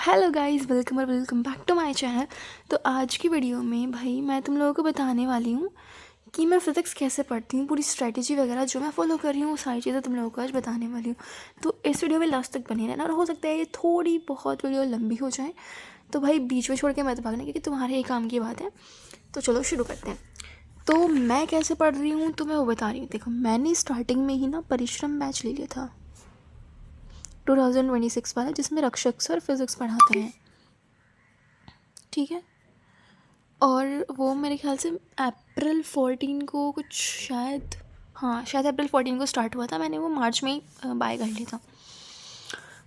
Hello guys, welcome back to my channel. तो आज की वीडियो में भाई मैं तुम लोगों को बताने वाली हूँ कि मैं फ़िज़िक्स कैसे पढ़ती हूँ, पूरी स्ट्रेटजी वगैरह जो मैं फॉलो कर रही हूँ वो सारी चीज़ें तुम लोगों को आज बताने वाली हूँ। तो इस वीडियो में लास्ट तक बने रहना, और हो सकता है ये थोड़ी बहुत वीडियो लंबी हो जाए, तो भाई बीच में छोड़ के मत भागना क्योंकि तुम्हारे ही काम की बात है। तो चलो शुरू करते हैं। तो मैं कैसे पढ़ रही हूँ तो मैं वो बता रही हूँ। देखो, मैंने स्टार्टिंग में ही ना परिश्रम बैच ले लिया था 2026 वाला, जिसमें रक्षक सर फिज़िक्स पढ़ाते हैं, ठीक है। और वो मेरे ख्याल से अप्रैल 14 को कुछ शायद, हाँ शायद अप्रैल 14 को स्टार्ट हुआ था। मैंने वो मार्च में ही बाय कर लिया था,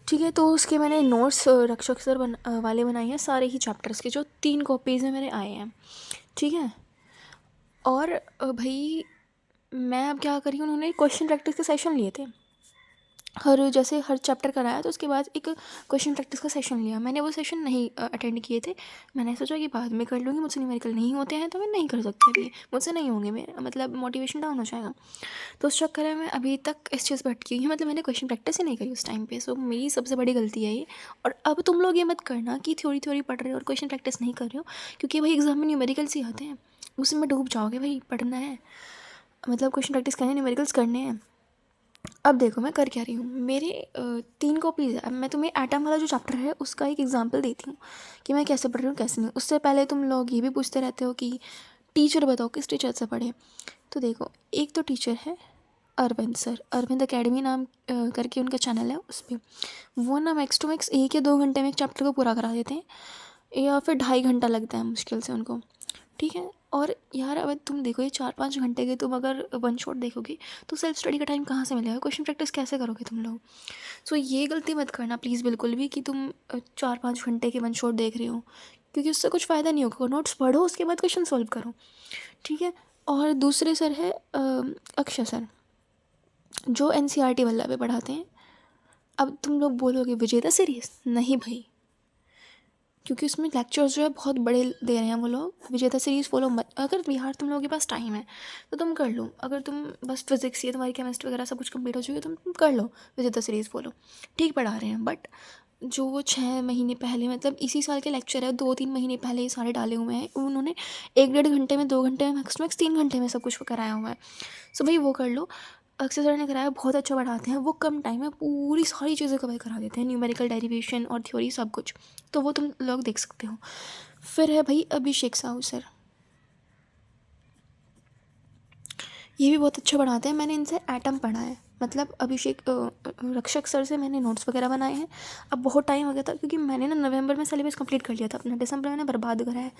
ठीक है। तो उसके मैंने नोट्स रक्षक सर वाले बनाए हैं, सारे ही चैप्टर्स के, जो 3 कॉपीज़ में मेरे आए हैं, ठीक है। और भाई मैं अब क्या करी, उन्होंने क्वेश्चन प्रैक्टिस के सेशन लिए थे। हर चैप्टर कराया तो उसके बाद एक क्वेश्चन प्रैक्टिस का सेशन लिया। मैंने वो सेशन नहीं अटेंड किए थे। मैंने सोचा कि बाद में कर लूँगी, मुझसे न्यूमेरिकल नहीं होते हैं तो मैं नहीं कर सकती अभी, मुझसे नहीं होंगे, मेरा मतलब मोटिवेशन डाउन हो जाएगा। तो उस चक्कर में मैं अभी तक इस चीज़ पर अटकी हुई हूँ, मतलब मैंने क्वेश्चन प्रैक्टिस ही नहीं करी उस टाइम पे। सो मेरी सबसे बड़ी गलती है ये। और अब तुम लोग ये मत करना कि थ्योरी पढ़ रहे हो और क्वेश्चन प्रैक्टिस नहीं कर रहे हो, क्योंकि भाई एग्जाम में न्यूमेरिकल्स ही आते हैं, उसमें डूब जाओगे। भाई पढ़ना है, मतलब क्वेश्चन प्रैक्टिस करनी है, न्यूमेरिकल्स करने हैं। अब देखो मैं कर क्या रही हूँ। मेरे 3 कॉपीज़ है। अब मैं तुम्हें एटम वाला जो चैप्टर है उसका एक एग्जांपल देती हूँ कि मैं कैसे पढ़ रही हूँ कैसे नहीं। उससे पहले तुम लोग ये भी पूछते रहते हो कि टीचर बताओ किस टीचर से पढ़े। तो देखो, एक तो टीचर है अरविंद सर, अरविंद अकेडमी नाम करके उनका चैनल है। उस पर वो ना मैक्स टू मैक्स 1 या 2 घंटे में एक चैप्टर को पूरा करा देते हैं, या फिर 2.5 घंटा लगता है मुश्किल से उनको, ठीक है। और यार अब तुम देखो, ये 4-5 घंटे के तुम अगर वन शॉट देखोगे तो सेल्फ स्टडी का टाइम कहाँ से मिलेगा, क्वेश्चन प्रैक्टिस कैसे करोगे तुम लोग। सो ये गलती मत करना प्लीज़ बिल्कुल भी कि तुम 4-5 घंटे के वन शॉट देख रहे हो, क्योंकि उससे कुछ फ़ायदा नहीं होगा। नोट्स पढ़ो, उसके बाद क्वेश्चन सॉल्व करो, ठीक है। और दूसरे सर है अक्षय सर, जो NCERT वाला पे पढ़ाते हैं। अब तुम लोग बोलोगे विजेता सीरीज़, नहीं भाई, क्योंकि उसमें लेक्चर्स जो है बहुत बड़े दे रहे हैं वो लोग। विजेता सीरीज़ फॉलो मत, अगर यार तुम लोगों के पास टाइम है तो तुम कर लो। अगर तुम बस फिजिक्स या तुम्हारी केमिस्ट्री वगैरह सब कुछ कंप्लीट हो चुकी है तो तुम कर लो विजेता सीरीज़ फॉलो, ठीक पढ़ा रहे हैं। बट जो 6 महीने पहले, मतलब इसी साल के लेक्चर है, 2-3 महीने पहले ये सारे डाले हुए हैं उन्होंने, 1-1.5 घंटे में, 2 घंटे में, मैक्स टू मैक्स 3 घंटे में सब कुछ कराया हुआ है। सो भाई वो कर लो। अक्षय सर ने कराया, बहुत अच्छा पढ़ाते हैं वो, कम टाइम में पूरी सारी चीज़ें कवर करा देते हैं, न्यूमेरिकल डेरिवेशन और थ्योरी सब कुछ। तो वो तुम लोग देख सकते हो। फिर है भाई अभिषेक साहू सर, ये भी बहुत अच्छा पढ़ाते हैं। मैंने इनसे एटम पढ़ा है, मतलब अभिषेक रक्षक सर से मैंने नोट्स वगैरह बनाए हैं। अब बहुत टाइम हो गया था क्योंकि मैंने ना नवंबर में सिलेबस कंप्लीट कर लिया था अपना, दिसंबर में मैंने बर्बाद करा है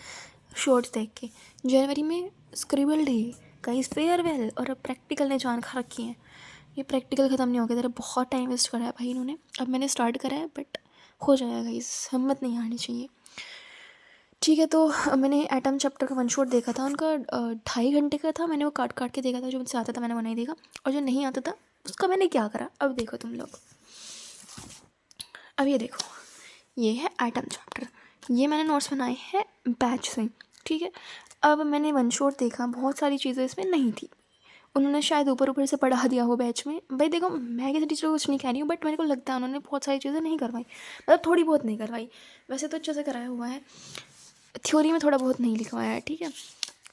शॉर्ट्स देख के। जनवरी में स्क्रिबल डे, गाइस फेयरवेल, और अब प्रैक्टिकल ने जान खा रखी है। ये प्रैक्टिकल ख़त्म नहीं हो गया, तेरा बहुत टाइम वेस्ट करा है भाई इन्होंने। अब मैंने स्टार्ट करा है, बट हो जाएगा गाइस, हिम्मत नहीं हारनी चाहिए, ठीक है। तो मैंने एटम चैप्टर का वन शॉट देखा था उनका, 2.5 घंटे का था। मैंने वो काट काट के देखा था, जो मुझसे आता था मैंने वो नहीं देखा, और जो नहीं आता था उसका मैंने क्या करा। अब देखो तुम लोग, अब ये देखो, ये है एटम चैप्टर, ये मैंने नोट्स बनाए हैं बैच से, ठीक है। अब मैंने वन शॉट देखा, बहुत सारी चीज़ें इसमें नहीं थी, उन्होंने शायद ऊपर ऊपर से पढ़ा दिया हो बैच में। भाई देखो, मैं किसी टीचर को कुछ नहीं कह रही हूँ, बट मेरे को लगता है उन्होंने बहुत सारी चीज़ें नहीं करवाई, मतलब थोड़ी बहुत नहीं करवाई। वैसे तो अच्छे से कराया हुआ है, थ्योरी में थोड़ा बहुत नहीं लिखवाया है, ठीक है।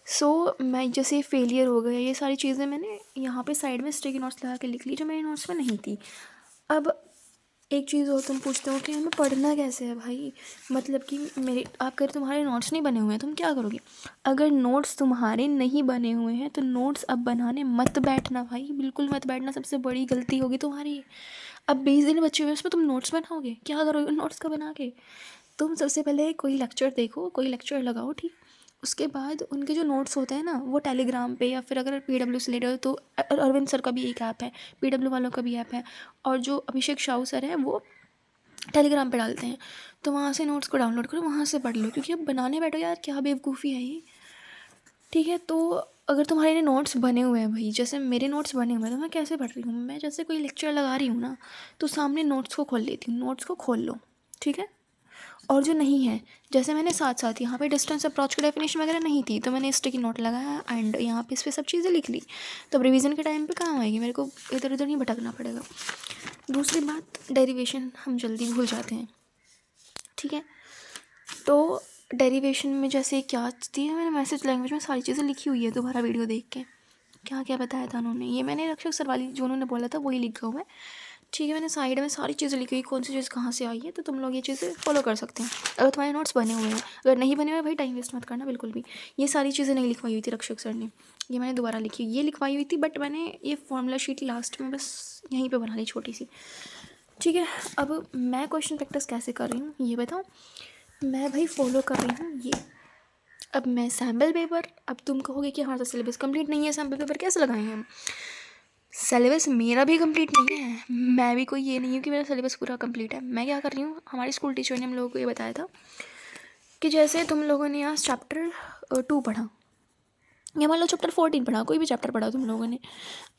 सो मैं जैसे फेलियर हो गया, ये सारी चीज़ें मैंने यहाँ पे साइड में स्टिकी नोट्स लगा के लिख ली, जो मेरे नोट्स में नहीं थी। अब एक चीज़ और तुम पूछते हो कि हमें पढ़ना कैसे है भाई, मतलब कि मेरे, अगर तुम्हारे नोट्स नहीं बने हुए हैं तुम क्या करोगे। अगर नोट्स तुम्हारे नहीं बने हुए हैं तो नोट्स अब बनाने मत बैठना भाई, बिल्कुल मत बैठना, सबसे बड़ी गलती होगी तुम्हारी। अब 20 दिन बचे हुए उसमें तुम नोट्स बनाओगे, क्या करोगे नोट्स का बना के। तुम सबसे पहले कोई लेक्चर देखो, कोई लेक्चर लगाओ, ठीक। उसके बाद उनके जो नोट्स होते हैं ना, वो टेलीग्राम पे, या फिर अगर PW से ले रहे हो तो अरविंद सर का भी एक ऐप है, PW वालों का भी ऐप है, और जो अभिषेक साहू सर है वो टेलीग्राम पे डालते हैं। तो वहाँ से नोट्स को डाउनलोड करो, वहाँ से पढ़ लो, क्योंकि अब बनाने बैठो यार, क्या बेवकूफ़ी है ये, ठीक है। तो अगर तुम्हारे नोट्स बने हुए हैं भाई, जैसे मेरे नोट्स बने हुए हैं, तो मैं कैसे पढ़ रही हूँ, मैं जैसे कोई लेक्चर लगा रही हूँ ना, तो सामने नोट्स को खोल लेती हूँ, नोट्स को खोल लो, ठीक है। और जो नहीं है, जैसे मैंने साथ साथ यहाँ पे डिस्टेंस अप्रोच की डेफिनेशन वगैरह नहीं थी, तो मैंने स्टिकी नोट लगाया एंड यहाँ पे इस पर सब चीज़ें लिख ली। तो रिवीजन के टाइम पे काम आएगी, मेरे को इधर उधर नहीं भटकना पड़ेगा। दूसरी बात, डेरिवेशन हम जल्दी भूल जाते हैं, ठीक है। तो डेरिवेशन में जैसे क्या थी, मैंने मैसेज लैंग्वेज में सारी चीज़ें लिखी हुई है, दोबारा वीडियो देख के क्या क्या बताया था उन्होंने। ये मैंने रक्षक सर वाली जो उन्होंने बोला था वही लिखा हुआ है, ठीक है। मैंने साइड में सारी चीज़ें लिखी हुई, कौन सी चीज़ कहाँ से आई है, तो तुम लोग ये चीज़ें फॉलो कर सकते हैं अगर तुम्हारे नोट्स बने हुए हैं। अगर नहीं बने हुए भाई टाइम वेस्ट मत करना बिल्कुल भी। ये सारी चीज़ें नहीं लिखवाई हुई थी रक्षक सर ने, ये मैंने दोबारा लिखी, ये लिखवाई हुई थी, बट मैंने ये फॉर्मूला शीट लास्ट में बस यहीं पर बना ली छोटी सी, ठीक है। अब मैं क्वेश्चन प्रैक्टिस कैसे कर रही हूँ ये बताऊँ। मैं भाई फॉलो कर रही हूँ ये। अब मैं सैम्पल पेपर, अब तुम कहोगे कि हमारा सिलेबस कंप्लीट नहीं है, सैम्पल पेपर कैसे लगाएंगे हम। सिलेबस मेरा भी कंप्लीट नहीं है, मैं भी कोई ये नहीं हूँ कि मेरा सिलेबस पूरा कंप्लीट है। मैं क्या कर रही हूँ, हमारी स्कूल टीचर ने हम लोगों को ये बताया था कि जैसे तुम लोगों ने यहाँ चैप्टर 2 पढ़ा या मान लो चैप्टर 14 पढ़ा, कोई भी चैप्टर पढ़ा तुम लोगों ने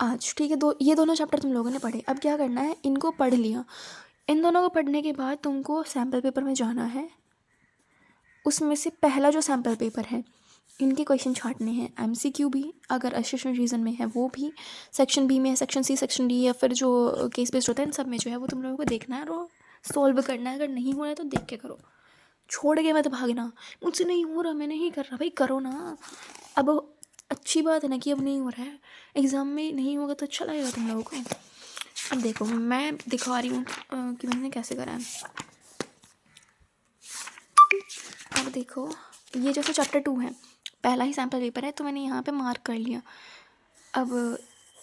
आज, ठीक है। ये दोनों चैप्टर तुम लोगों ने पढ़े। अब क्या करना है, इनको पढ़ लिया, इन दोनों को पढ़ने के बाद तुमको सैम्पल पेपर में जाना है। उसमें से पहला जो सैम्पल पेपर है इनके क्वेश्चन छांटने हैं, MCQ भी, अगर असिस्टेंट रीजन में है वो भी, सेक्शन बी में है, सेक्शन सी, सेक्शन डी, या फिर जो केस बेस्ड होता है इन सब में जो है वो तुम लोगों को देखना है और सॉल्व करना है। अगर नहीं हो रहा है तो देख के करो, छोड़ के मत भागना, मुझसे नहीं हो रहा मैं नहीं कर रहा, भाई करो ना। अब अच्छी बात है ना कि अब नहीं हो रहा है, एग्ज़ाम में नहीं होगा तो अच्छा लगेगा तुम लोगों को। अब देखो मैं दिखा रही हूँ कि मैंने कैसे करा है। अब देखो ये जैसे चैप्टर 2 है, पहला ही सैम्पल पेपर है, तो मैंने यहाँ पे मार्क कर लिया। अब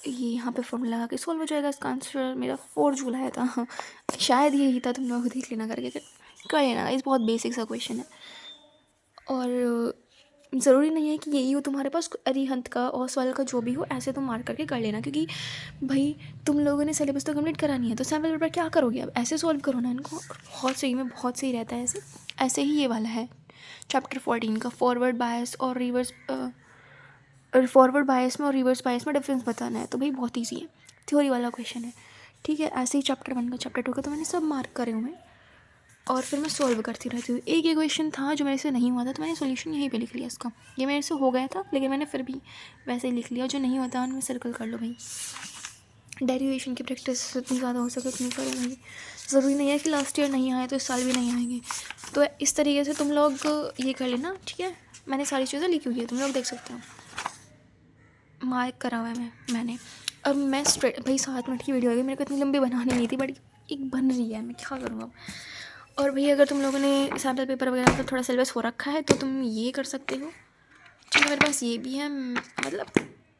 ये यहाँ पे फॉर्मूला लगा के सॉल्व हो जाएगा। इसका आंसर मेरा 4 जूल आया था, शायद यही था, तुम लोग देख लेना करके कर लेना। इस बहुत बेसिक सा क्वेश्चन है और ज़रूरी नहीं है कि यही हो तुम्हारे पास, अरिहंत का ओसवाल का जो भी हो, ऐसे तुम मार्क करके कर लेना, क्योंकि भाई तुम लोगों ने सिलेबस तो कंप्लीट करानी है, तो सैम्पल पेपर क्या करोगे, अब ऐसे सॉल्व करो ना इनको। बहुत सही में बहुत सही रहता है ऐसे ही ये वाला है चैप्टर 14 का, फॉरवर्ड बायस और रिवर्स, फॉरवर्ड बायस में और रिवर्स बायस में डिफरेंस बताना है। तो भाई बहुत ईजी है, थ्योरी वाला क्वेश्चन है, ठीक है। ऐसे ही चैप्टर 1 का, चैप्टर 2 का तो मैंने सब मार्क करे हुए हैं और फिर मैं सॉल्व करती रहती हूँ। एक ये क्वेश्चन था जो मेरे से नहीं हुआ था तो मैंने सोल्यूशन यहीं पे लिख लिया इसका। ये मेरे से हो गया था लेकिन मैंने फिर भी वैसे ही लिख लिया, जो नहीं होता उनमें सर्कल कर लो भाई। डेरिवेशन की प्रैक्टिस जितनी ज़्यादा हो सके उतनी करो भाई, ज़रूरी नहीं है कि लास्ट ईयर नहीं आए तो इस साल भी नहीं आएंगे। तो इस तरीके से तुम लोग ये कर लेना, ठीक है। मैंने सारी चीज़ें लिखी हुई है, तुम लोग देख सकते हो, मार्क करा हुआ है मैंने। अब मैं स्ट्रेट भाई 7 मिनट की वीडियो है, मेरे को इतनी लंबी बनानी नहीं थी, बट एक बन रही है, मैं क्या करूँ अब। और भाई अगर तुम लोगों ने सैम्पल पेपर वगैरह तो थोड़ा सिलेबस हो रखा है तो तुम ये कर सकते हो, ठीक है। मेरे पास ये भी है, मतलब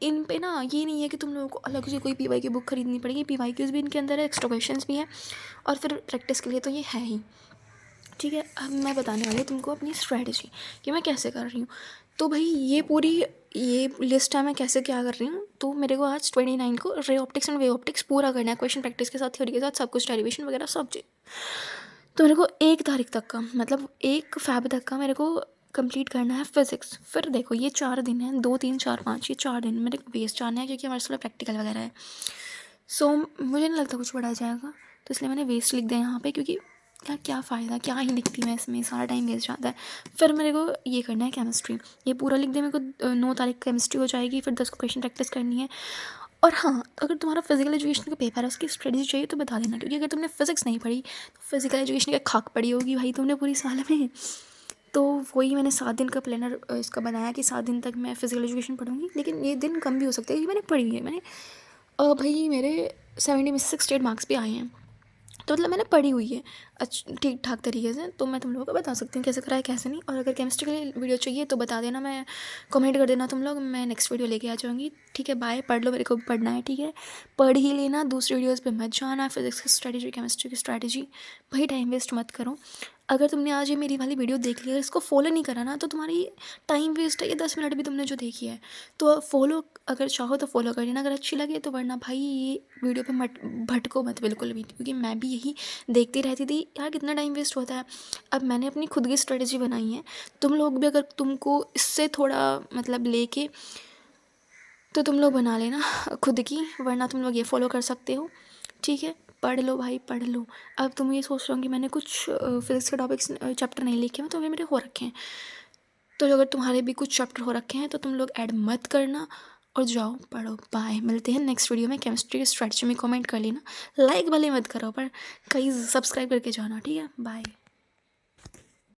इन पे ना ये नहीं है कि तुम लोगों को अलग से कोई PY की बुक खरीदनी पड़ेगी, PYQs भी इनके अंदर है, एक्स्ट्रा क्वेश्चंस भी हैं और फिर प्रैक्टिस के लिए तो ये है ही, ठीक है। अब मैं बताने वाली हूँ तुमको अपनी स्ट्रैटेजी कि मैं कैसे कर रही हूँ। तो भाई ये पूरी ये लिस्ट है मैं कैसे क्या कर रही हूँ। तो मेरे को आज 29 को ray optics and way optics पूरा करना है, क्वेश्चन प्रैक्टिस के साथ, थ्योरी के साथ, सब कुछ, डेरिवेशन वगैरह सब चीज़। तो मेरे को 1 तारीख तक का, मतलब 1 फ़रवरी तक का मेरे को कंप्लीट करना है फिज़िक्स। फिर देखो ये 4 दिन है, 2 3 4 5, ये 4 दिन मेरे को वेस्ट जाना है क्योंकि हमारे साथ प्रैक्टिकल वगैरह है। सो मुझे नहीं लगता कुछ पढ़ा जाएगा, तो इसलिए मैंने वेस्ट लिख दिया यहाँ पे, क्योंकि क्या फ़ायदा, क्या ही लिखती मैं इसमें, सारा टाइम वेस्ट जाता है। फिर मेरे को ये करना है केमिस्ट्री, ये पूरा लिख दिया मेरे को। 9 तारीख केमिस्ट्री हो जाएगी, फिर 10 को क्वेश्चन प्रैक्टिस करनी है। और हाँ, अगर तुम्हारा फिजिकल एजुकेशन का पेपर है उसकी स्ट्रेटजी चाहिए तो बता देना, क्योंकि अगर तुमने फिजिक्स नहीं पढ़ी तो फिजिकल एजुकेशन की खाक पड़ी होगी भाई तुमने पूरी साल में। तो वही मैंने 7 दिन का प्लानर इसका बनाया कि 7 दिन तक मैं फिजिकल एजुकेशन पढ़ूंगी, लेकिन ये दिन कम भी हो सकता है क्योंकि मैंने पढ़ी है। मैंने भाई मेरे 70 में से 68 मार्क्स भी आए हैं, तो मतलब मैंने पढ़ी हुई है ठीक ठाक तरीके से। तो मैं तुम लोगों को बता सकती हूँ कैसे करा है कैसे नहीं। और अगर केमिस्ट्री के लिए वीडियो चाहिए तो बता देना, मैं कमेंट कर देना तुम लोग, मैं नेक्स्ट वीडियो लेके आ जाऊँगी, ठीक है। बाय, पढ़ लो, मेरे को पढ़ना है, ठीक है। पढ़ ही लेना, दूसरी वीडियोज़ पे मत जाना। फिजिक्स की स्ट्रैटेजी, केमिस्ट्री की स्ट्रैटेजी, भाई टाइम वेस्ट मत करो। अगर तुमने आज ये मेरी वाली वीडियो देख ली, अगर इसको फॉलो नहीं करा ना तो तुम्हारी टाइम वेस्ट है ये 10 मिनट भी तुमने जो देखी है। तो फॉलो अगर चाहो तो फॉलो कर लेना अगर अच्छी लगे तो, वरना भाई ये वीडियो पे मत भटको मत बिल्कुल भी, क्योंकि मैं भी यही देखती रहती थी यार कितना टाइम वेस्ट होता है। अब मैंने अपनी खुद की स्ट्रेटजी बनाई है, तुम लोग भी अगर तुमको इससे थोड़ा मतलब लेके तो तुम लोग बना लेना खुद की, वरना तुम लोग ये फॉलो कर सकते हो, ठीक है। पढ़ लो भाई पढ़ लो। अब तुम ये सोच रहे हो कि मैंने कुछ फिजिक्स के टॉपिक्स चैप्टर नहीं लिखे हैं, तो वे मेरे हो रखे हैं। तो अगर तुम्हारे भी कुछ चैप्टर हो रखे हैं तो तुम लोग ऐड मत करना और जाओ पढ़ो। बाय, मिलते हैं नेक्स्ट वीडियो में। केमिस्ट्री की स्ट्रेटजी में कमेंट कर लेना, लाइक भले मत करो पर कहीं सब्सक्राइब करके जाना, ठीक है। बाय।